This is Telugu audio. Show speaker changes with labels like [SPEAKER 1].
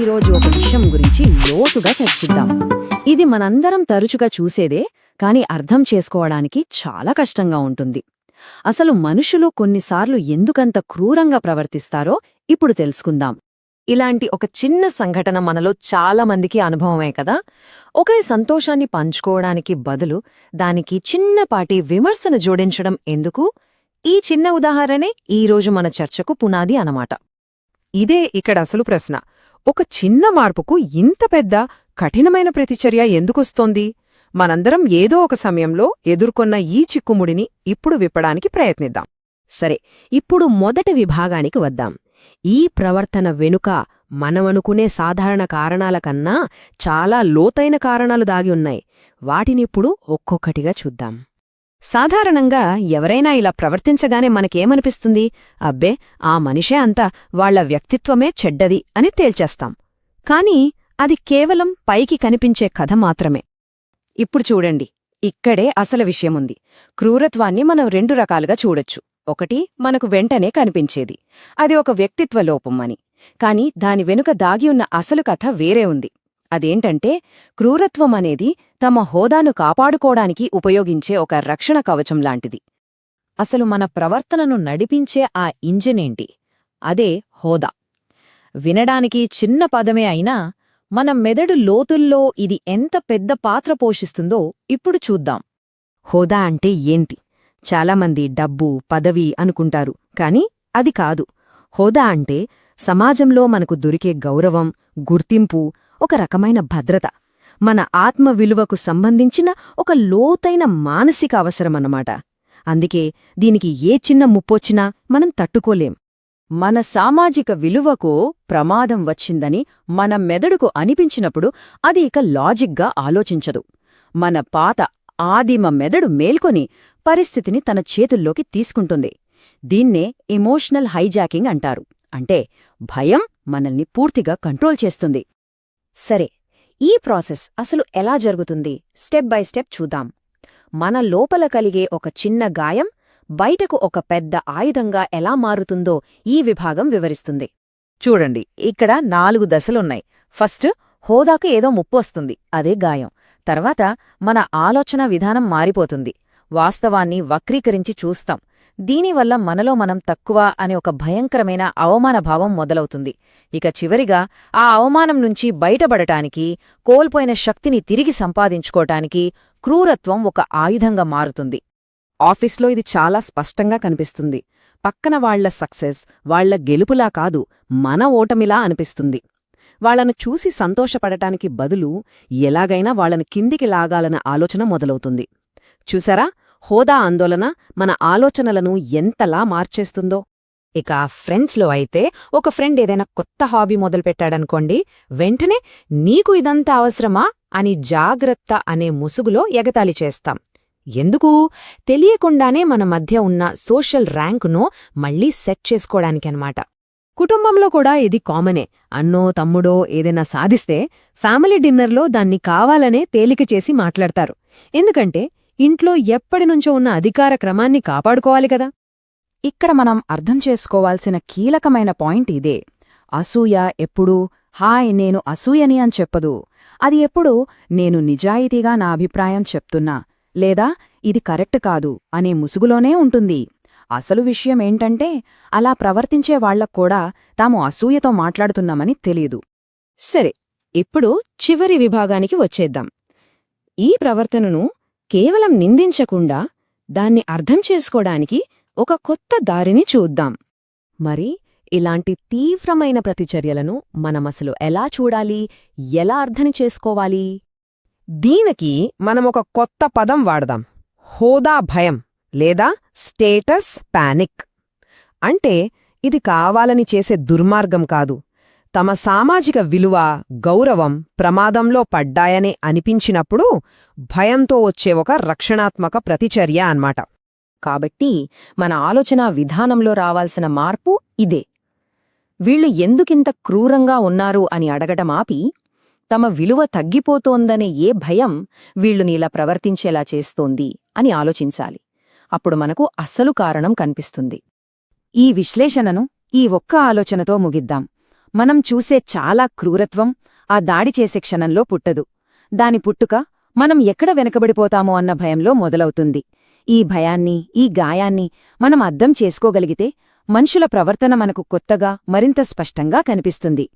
[SPEAKER 1] ఈరోజు ఒక విషయం గురించి లోతుగా చర్చిద్దాం. ఇది మనందరం తరచుగా చూసేదే, కాని అర్థం చేసుకోవడానికి చాలా కష్టంగా ఉంటుంది. అసలు మనుషులు కొన్నిసార్లు ఎందుకంత క్రూరంగా ప్రవర్తిస్తారో ఇప్పుడు తెలుసుకుందాం. ఇలాంటి ఒక చిన్న సంఘటన మనలో చాలా మందికి అనుభవమే కదా. ఒకరి సంతోషాన్ని పంచుకోవడానికి బదులు దానికి చిన్నపాటి విమర్శను జోడించడం ఎందుకు? ఈ చిన్న ఉదాహరణే ఈరోజు మన చర్చకు పునాది అన్నమాట.
[SPEAKER 2] ఇదే ఇక్కడ అసలు ప్రశ్న. ఒక చిన్న మార్పుకు ఇంత పెద్ద కఠినమైన ప్రతిచర్య ఎందుకొస్తోంది? మనందరం ఏదో ఒక సమయంలో ఎదుర్కొన్న ఈ చిక్కుముడిని ఇప్పుడు విప్పడానికి ప్రయత్నిద్దాం.
[SPEAKER 1] సరే, ఇప్పుడు మొదటి విభాగానికి వద్దాం. ఈ ప్రవర్తన వెనుక మనమనుకునే సాధారణ కారణాల కన్నా చాలా లోతైన కారణాలు దాగి ఉన్నాయి. వాటినిప్పుడు ఒక్కొక్కటిగా చూద్దాం. సాధారణంగా ఎవరైనా ఇలా ప్రవర్తించగానే మనకేమనిపిస్తుంది? అబ్బే, ఆ మనిషే అంతా, వాళ్ల వ్యక్తిత్వమే చెడ్డది అని తేల్చేస్తాం. కాని అది కేవలం పైకి కనిపించే కథ మాత్రమే. ఇప్పుడు చూడండి, ఇక్కడే అసలు విషయముంది. క్రూరత్వాన్ని మనం రెండు రకాలుగా చూడొచ్చు. ఒకటి మనకు వెంటనే కనిపించేది, అది ఒక వ్యక్తిత్వ లోపం అని. కాని దాని వెనుక దాగి ఉన్న అసలు కథ వేరే ఉంది. అదేంటంటే, క్రూరత్వం అనేది తమ హోదాను కాపాడుకోవడానికి ఉపయోగించే ఒక రక్షణ కవచం లాంటిది. అసలు మన ప్రవర్తనను నడిపించే ఆ ఇంజినేంటి? అదే హోదా. వినడానికి చిన్న పదమే అయినా మన మెదడు లోతుల్లో ఇది ఎంత పెద్ద పాత్ర పోషిస్తుందో ఇప్పుడు చూద్దాం. హోదా అంటే ఏంటి? చాలామంది డబ్బు, పదవి అనుకుంటారు, కాని అది కాదు. హోదా అంటే సమాజంలో మనకు దొరికే గౌరవం, గుర్తింపు, ఒక రకమైన భద్రత, మన ఆత్మ విలువకు సంబంధించిన ఒక లోతైన మానసిక అవసరమన్నమాట. అందుకే దీనికి ఏ చిన్న ముప్పొచ్చినా మనం తట్టుకోలేం. మన సామాజిక విలువకు ప్రమాదం వచ్చిందని మన మెదడుకు అనిపించినప్పుడు అది ఇక లాజిక్గా ఆలోచించదు. మన పాత ఆదిమ మెదడు మేల్కొని పరిస్థితిని తన చేతుల్లోకి తీసుకుంటుంది. దీన్నే ఎమోషనల్ హైజాకింగ్ అంటారు. అంటే భయం మనల్ని పూర్తిగా కంట్రోల్ చేస్తుంది. సరే, ఈ ప్రాసెస్ అసలు ఎలా జరుగుతుంది? స్టెప్ బై స్టెప్ చూద్దాం. మన లోపల కలిగే ఒక చిన్న గాయం బయటకు ఒక పెద్ద ఆయుధంగా ఎలా మారుతుందో ఈ విభాగం వివరిస్తుంది. చూడండి, ఇక్కడ 4 దశలున్నాయి. ఫస్ట్, హోదాకు ఏదో ముప్పు వస్తుంది, అదే గాయం. తర్వాత మన ఆలోచన విధానం మారిపోతుంది. వాస్తవాన్ని వక్రీకరించి చూస్తాం. దీనివల్ల మనలో మనం తక్కువ అనే ఒక భయంకరమైన అవమానభావం మొదలవుతుంది. ఇక చివరిగా ఆ అవమానం నుంచి బయటపడటానికి, కోల్పోయిన శక్తిని తిరిగి సంపాదించుకోటానికి క్రూరత్వం ఒక ఆయుధంగా మారుతుంది. ఆఫీస్లో ఇది చాలా స్పష్టంగా కనిపిస్తుంది. పక్కన వాళ్ల సక్సెస్ వాళ్ల గెలుపులా కాదు, మన ఓటమిలా అనిపిస్తుంది. వాళ్లను చూసి సంతోషపడటానికి బదులు ఎలాగైనా వాళ్లను కిందికి లాగాలన్న ఆలోచన మొదలవుతుంది. చూసారా, హోదా ఆందోళన మన ఆలోచనలను ఎంతలా మార్చేస్తుందో. ఇక ఫ్రెండ్స్లో అయితే, ఒక ఫ్రెండ్ ఏదైనా కొత్త హాబీ మొదలుపెట్టాడనుకోండి, వెంటనే నీకు ఇదంతా అవసరమా అని జాగ్రత్త అనే ముసుగులో ఎగతాళి చేస్తాం. ఎందుకు? తెలియకుండానే మన మధ్య ఉన్న సోషల్ ర్యాంకును మళ్లీ సెట్ చేసుకోవడానికన్నమాట. కుటుంబంలో కూడా ఇది కామనే. అన్నో తమ్ముడో ఏదైనా సాధిస్తే ఫ్యామిలీ డిన్నర్లో దాన్ని కావాలనే తేలిక చేసి మాట్లాడతారు. ఎందుకంటే ఇంట్లో ఎప్పటినుంచో ఉన్న అధికార క్రమాన్ని కాపాడుకోవాలి కదా. ఇక్కడ మనం అర్థం చేసుకోవాల్సిన కీలకమైన పాయింట్ ఇదే. అసూయ ఎప్పుడూ హాయ్ నేను అసూయని అని చెప్పదు. అది ఎప్పుడూ నేను నిజాయితీగా నా అభిప్రాయం చెప్తున్నా, లేదా ఇది కరెక్ట్ కాదు అనే ముసుగులోనే ఉంటుంది. అసలు విషయమేంటంటే, అలా ప్రవర్తించే వాళ్లక్కూడా తాము అసూయతో మాట్లాడుతున్నామని తెలీదు. సరే, ఇప్పుడు చివరి విభాగానికి వచ్చేద్దాం. ఈ ప్రవర్తనను కేవలం నిందించకుండా దాన్ని అర్థం చేసుకోడానికి ఒక కొత్త దారిని చూద్దాం. మరి ఇలాంటి తీవ్రమైన ప్రతిచర్యలను మనమసలు ఎలా చూడాలి, ఎలా అర్థం చేసుకోవాలి? దీనికి మనమొక కొత్త పదం వాడదాం. హోదా భయం లేదా స్టేటస్ పానిక్. అంటే ఇది కావాలని చేసే దుర్మార్గం కాదు. తమ సామాజిక విలువ, గౌరవం ప్రమాదంలో పడ్డాయనే అనిపించినప్పుడు భయంతో వచ్చే ఒక రక్షణాత్మక ప్రతిచర్య అన్నమాట. కాబట్టి మన ఆలోచనా విధానంలో రావాల్సిన మార్పు ఇదే. వీళ్లు ఎందుకింత క్రూరంగా ఉన్నారు అని అడగటమాపి, తమ విలువ తగ్గిపోతోందనే ఏ భయం వీళ్లునిలా ప్రవర్తించేలా చేస్తోంది అని ఆలోచించాలి. అప్పుడు మనకు అస్సలు కారణం కనిపిస్తుంది. ఈ విశ్లేషణను ఈ ఒక్క ఆలోచనతో ముగిద్దాం.
[SPEAKER 3] మనం చూసే చాలా క్రూరత్వం ఆ దాడి చేసే క్షణంలో పుట్టదు. దాని పుట్టుక మనం ఎక్కడ వెనకబడిపోతామో అన్న భయంలో మొదలవుతుంది. ఈ భయాన్ని, ఈ గాయాన్ని మనం అర్థం చేసుకోగలిగితే మనుషుల ప్రవర్తన మనకు కొత్తగా, మరింత స్పష్టంగా కనిపిస్తుంది.